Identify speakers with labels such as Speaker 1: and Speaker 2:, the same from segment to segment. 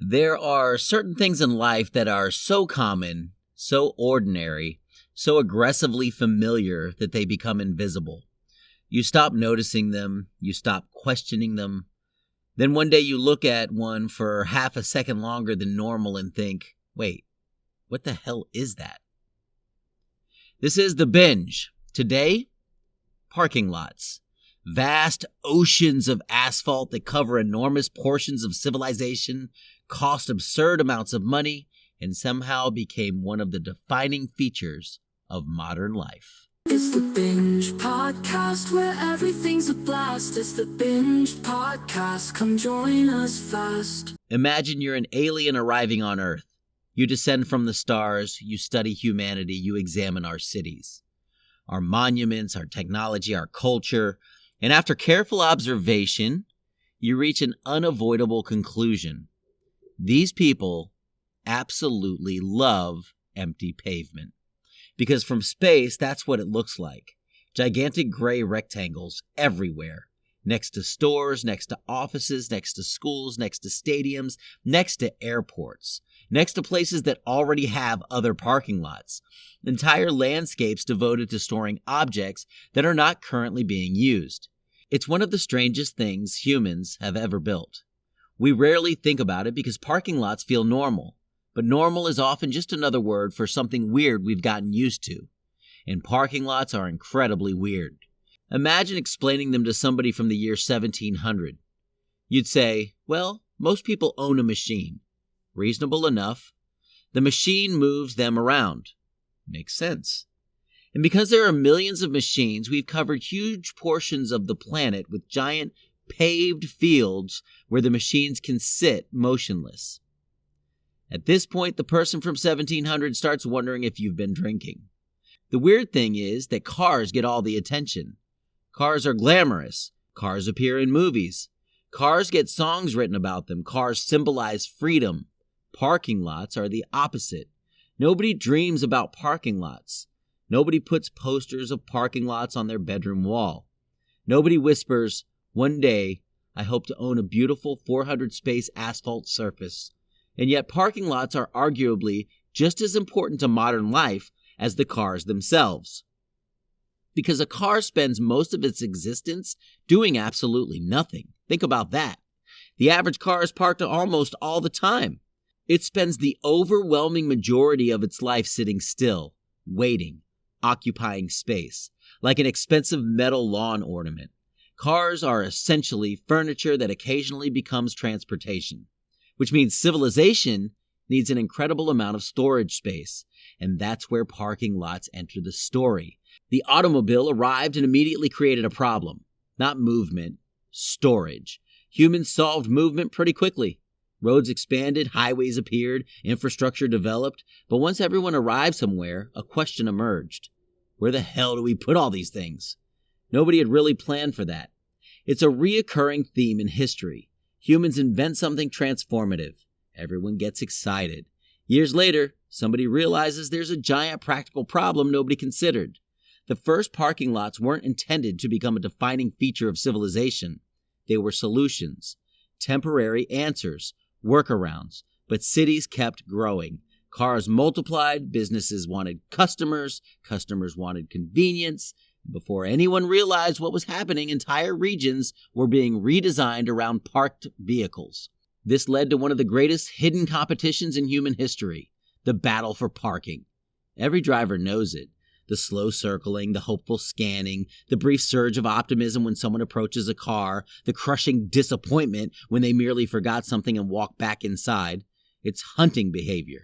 Speaker 1: There are certain things in life that are so common, so ordinary, so aggressively familiar that they become invisible. You stop noticing them, you stop questioning them. Then one day you look at one for half a second longer than normal and think, wait, what the hell is that? This is the Binge. Today, parking lots. Vast oceans of asphalt that cover enormous portions of civilization, cost absurd amounts of money, and somehow became one of the defining features of modern life.
Speaker 2: It's the Binge Podcast where everything's a blast. It's the Binge Podcast. Come join us fast.
Speaker 1: Imagine you're an alien arriving on Earth. You descend from the stars, you study humanity, you examine our cities, our monuments, our technology, our culture, and after careful observation, you reach an unavoidable conclusion. These people absolutely love empty pavement. Because from space, that's what it looks like. Gigantic gray rectangles everywhere. Next to stores, next to offices, next to schools, next to stadiums, next to airports. Next to places that already have other parking lots. Entire landscapes devoted to storing objects that are not currently being used. It's one of the strangest things humans have ever built. We rarely think about it because parking lots feel normal. But normal is often just another word for something weird we've gotten used to. And parking lots are incredibly weird. Imagine explaining them to somebody from the year 1700. You'd say, well, most people own a machine. Reasonable enough. The machine moves them around. Makes sense. And because there are millions of machines, we've covered huge portions of the planet with giant paved fields where the machines can sit motionless. At this point, the person from 1700 starts wondering if you've been drinking. The weird thing is that cars get all the attention. Cars are glamorous. Cars appear in movies. Cars get songs written about them. Cars symbolize freedom. Parking lots are the opposite. Nobody dreams about parking lots. Nobody puts posters of parking lots on their bedroom wall. Nobody whispers, one day, I hope to own a beautiful 400-space asphalt surface. And yet parking lots are arguably just as important to modern life as the cars themselves. Because a car spends most of its existence doing absolutely nothing. Think about that. The average car is parked almost all the time. It spends the overwhelming majority of its life sitting still, waiting, occupying space, like an expensive metal lawn ornament. Cars are essentially furniture that occasionally becomes transportation. Which means civilization needs an incredible amount of storage space, and that's where parking lots enter the story. The automobile arrived and immediately created a problem. Not movement, storage. Humans solved movement pretty quickly. Roads expanded, highways appeared, infrastructure developed, but once everyone arrived somewhere, a question emerged. Where the hell do we put all these things? Nobody had really planned for that. It's a reoccurring theme in history. Humans invent something transformative. Everyone gets excited. Years later, somebody realizes there's a giant practical problem nobody considered. The first parking lots weren't intended to become a defining feature of civilization. They were solutions, temporary answers, workarounds. But cities kept growing. Cars multiplied, businesses wanted customers, customers wanted convenience. Before anyone realized what was happening, entire regions were being redesigned around parked vehicles. This led to one of the greatest hidden competitions in human history, the battle for parking. Every driver knows it. The slow circling, the hopeful scanning, the brief surge of optimism when someone approaches a car, the crushing disappointment when they merely forgot something and walk back inside. It's hunting behavior.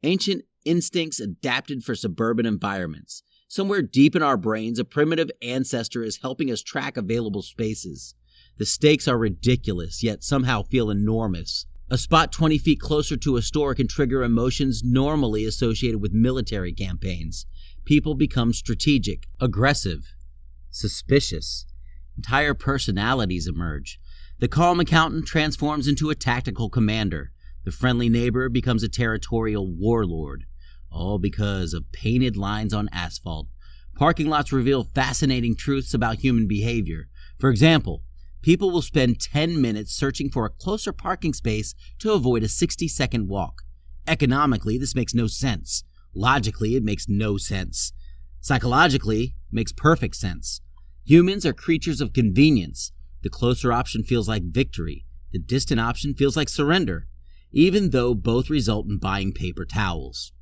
Speaker 1: Ancient instincts adapted for suburban environments. Somewhere deep in our brains, a primitive ancestor is helping us track available spaces. The stakes are ridiculous, yet somehow feel enormous. A spot 20 feet closer to a store can trigger emotions normally associated with military campaigns. People become strategic, aggressive, suspicious. Entire personalities emerge. The calm accountant transforms into a tactical commander. The friendly neighbor becomes a territorial warlord. All because of painted lines on asphalt. Parking lots reveal fascinating truths about human behavior. For example, People will spend 10 minutes searching for a closer parking space to avoid a 60-second walk. Economically, this makes no sense. Logically, it makes no sense. Psychologically, it makes perfect sense. Humans are creatures of convenience. The closer option feels like victory. The distant option feels like surrender, even though both result in buying paper towels.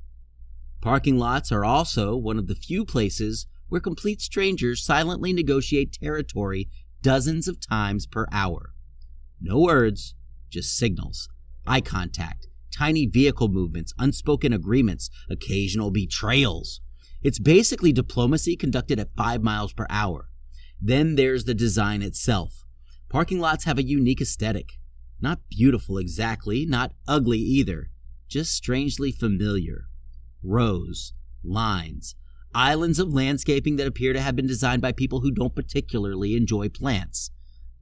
Speaker 1: Parking lots are also one of the few places where complete strangers silently negotiate territory dozens of times per hour. No words, just signals, eye contact, tiny vehicle movements, unspoken agreements, occasional betrayals. It's basically diplomacy conducted at 5 miles per hour. Then there's the design itself. Parking lots have a unique aesthetic. Not beautiful exactly, not ugly either, just strangely familiar. Rows, lines, islands of landscaping that appear to have been designed by people who don't particularly enjoy plants.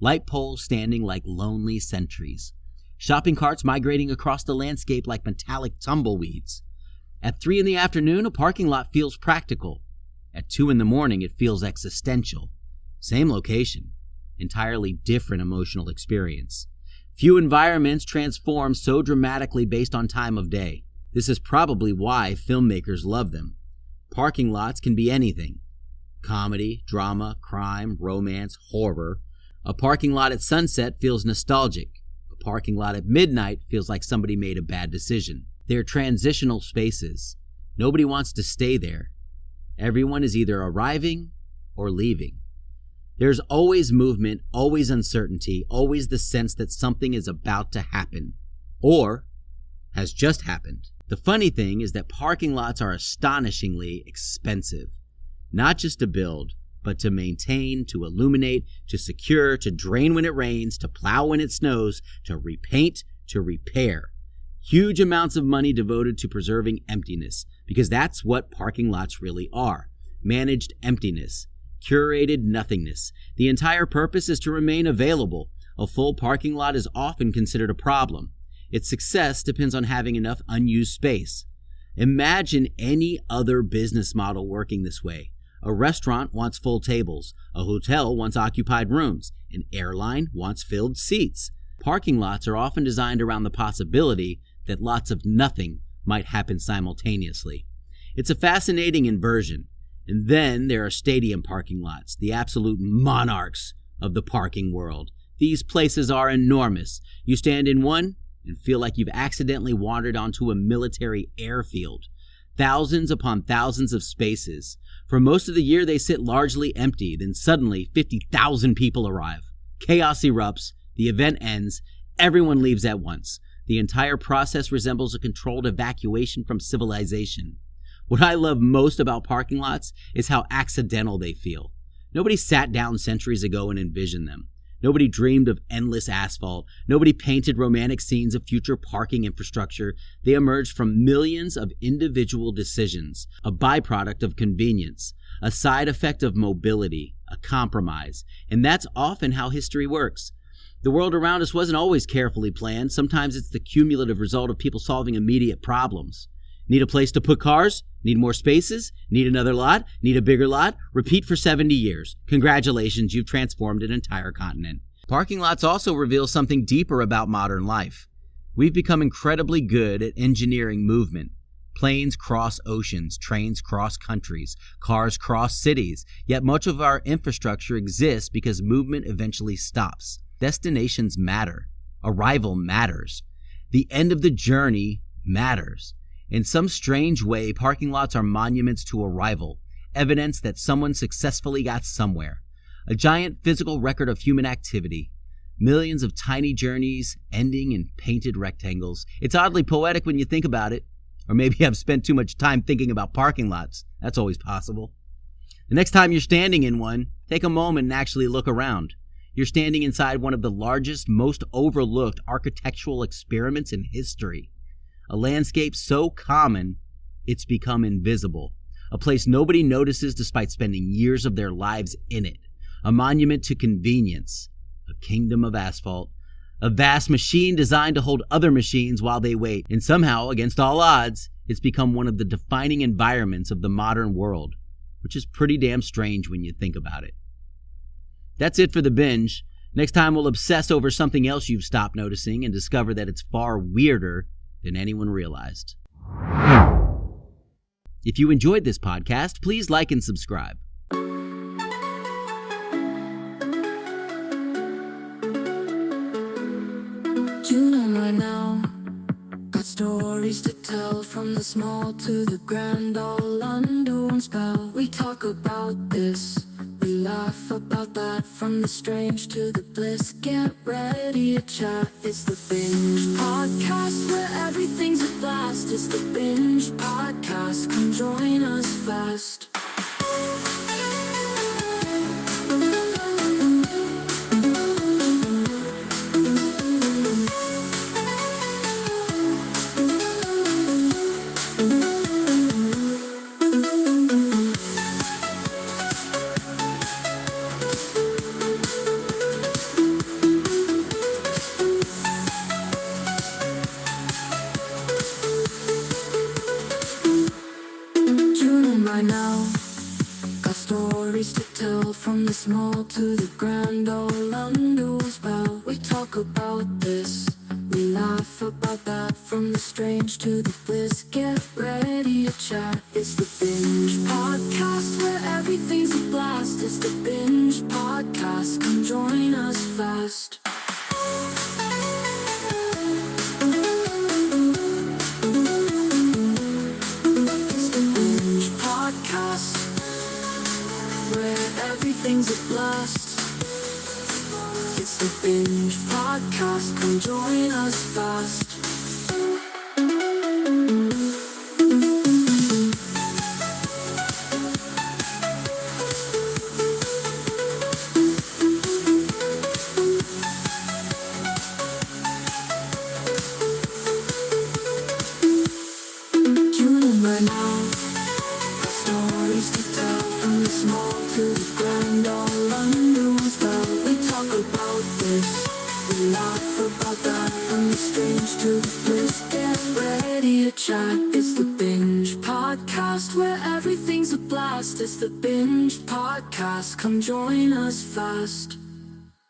Speaker 1: Light poles standing like lonely sentries. Shopping carts migrating across the landscape like metallic tumbleweeds. At 3 in the afternoon, a parking lot feels practical. At 2 in the morning, it feels existential. Same location, entirely different emotional experience. Few environments transform so dramatically based on time of day. This is probably why filmmakers love them. Parking lots can be anything. Comedy, drama, crime, romance, horror. A parking lot at sunset feels nostalgic. A parking lot at midnight feels like somebody made a bad decision. They're transitional spaces. Nobody wants to stay there. Everyone is either arriving or leaving. There's always movement, always uncertainty, always the sense that something is about to happen, or has just happened. The funny thing is that parking lots are astonishingly expensive, not just to build, but to maintain, to illuminate, to secure, to drain when it rains, to plow when it snows, to repaint, to repair. Huge amounts of money devoted to preserving emptiness, because that's what parking lots really are. Managed emptiness. Curated nothingness. The entire purpose is to remain available. A full parking lot is often considered a problem. Its success depends on having enough unused space. Imagine any other business model working this way. A restaurant wants full tables. A hotel wants occupied rooms. An airline wants filled seats. Parking lots are often designed around the possibility that lots of nothing might happen simultaneously. It's a fascinating inversion. And then there are stadium parking lots, the absolute monarchs of the parking world. These places are enormous. You stand in one and feel like you've accidentally wandered onto a military airfield. Thousands upon thousands of spaces. For most of the year, they sit largely empty. Then suddenly, 50,000 people arrive. Chaos erupts. The event ends. Everyone leaves at once. The entire process resembles a controlled evacuation from civilization. What I love most about parking lots is how accidental they feel. Nobody sat down centuries ago and envisioned them. Nobody dreamed of endless asphalt. Nobody painted romantic scenes of future parking infrastructure. They emerged from millions of individual decisions, a byproduct of convenience, a side effect of mobility, a compromise. And that's often how history works. The world around us wasn't always carefully planned. Sometimes it's the cumulative result of people solving immediate problems. Need a place to put cars? Need more spaces? Need another lot? Need a bigger lot? Repeat for 70 years. Congratulations, you've transformed an entire continent. Parking lots also reveal something deeper about modern life. We've become incredibly good at engineering movement. Planes cross oceans, trains cross countries, cars cross cities, yet much of our infrastructure exists because movement eventually stops. Destinations matter. Arrival matters. The end of the journey matters. In some strange way, parking lots are monuments to arrival, evidence that someone successfully got somewhere. A giant physical record of human activity. Millions of tiny journeys ending in painted rectangles. It's oddly poetic when you think about it. Or maybe I've spent too much time thinking about parking lots. That's always possible. The next time you're standing in one, take a moment and actually look around. You're standing inside one of the largest, most overlooked architectural experiments in history. A landscape so common, it's become invisible. A place nobody notices despite spending years of their lives in it. A monument to convenience. A kingdom of asphalt. A vast machine designed to hold other machines while they wait. And somehow, against all odds, it's become one of the defining environments of the modern world, which is pretty damn strange when you think about it. That's it for The Binge. Next time, we'll obsess over something else you've stopped noticing and discover that it's far weirder than anyone realized. If you enjoyed this podcast, please like and subscribe.
Speaker 2: You know by now, got stories to tell, from the small to the grand, all under one spell. We talk about this, we laugh about that, from the strange to the bliss. Get ready to chat. It's the Binge Podcast, where everything's a blast. It's the Binge Podcast, come join us fast. By now, got stories to tell, from the small to the grand, all under one spell. We talk about this, we laugh about that, from the strange to the bliss. Get ready to chat. It's the Binge Podcast, where everything's a blast. It's the Binge Podcast, come join us fast. Where everything's a blast. It's the Binge Podcast, come join us fast. Tune in right now, got stories to tell, from the small to the grand, all under one spell. We talk about this, we laugh about that, from the strange to the bliss. Get ready to chat. It's the Binge Podcast, where everything's a blast. It's the Binge Podcast, come join us fast.